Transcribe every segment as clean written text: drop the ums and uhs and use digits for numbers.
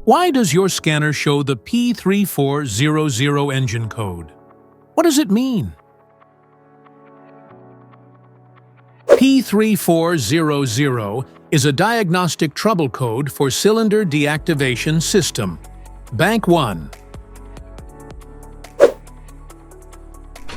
Why does your scanner show the P3400 engine code? What does it mean? P3400 is a diagnostic trouble code for Cylinder Deactivation System, Bank 1.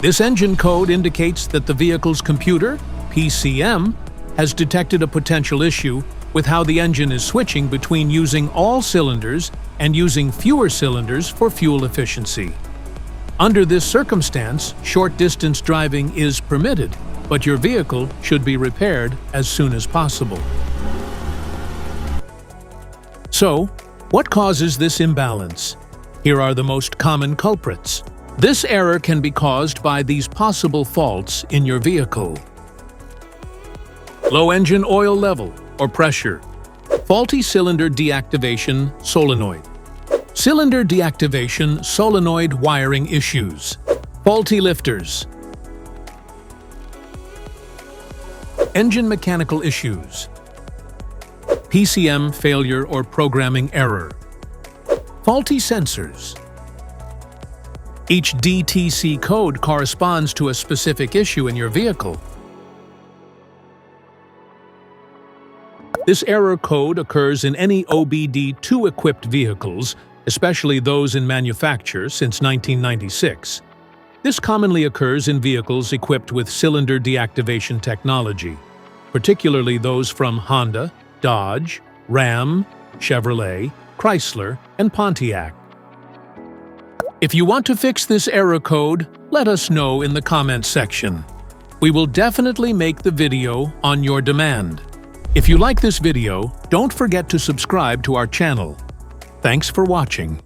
This engine code indicates that the vehicle's computer, PCM, has detected a potential issue with how the engine is switching between using all cylinders and using fewer cylinders for fuel efficiency. Under this circumstance, short-distance driving is permitted, but your vehicle should be repaired as soon as possible. So, what causes this imbalance? Here are the most common culprits. This error can be caused by these possible faults in your vehicle: low engine oil level or pressure, faulty cylinder deactivation solenoid, cylinder deactivation solenoid wiring issues, faulty lifters, engine mechanical issues, PCM failure or programming error, faulty sensors. Each DTC code corresponds to a specific issue in your vehicle. This error code occurs in any OBD2-equipped vehicles, especially those in manufacture since 1996. This commonly occurs in vehicles equipped with cylinder deactivation technology, particularly those from Honda, Dodge, Ram, Chevrolet, Chrysler, and Pontiac. If you want to fix this error code, let us know in the comments section. We will definitely make the video on your demand. If you like this video, don't forget to subscribe to our channel. Thanks for watching.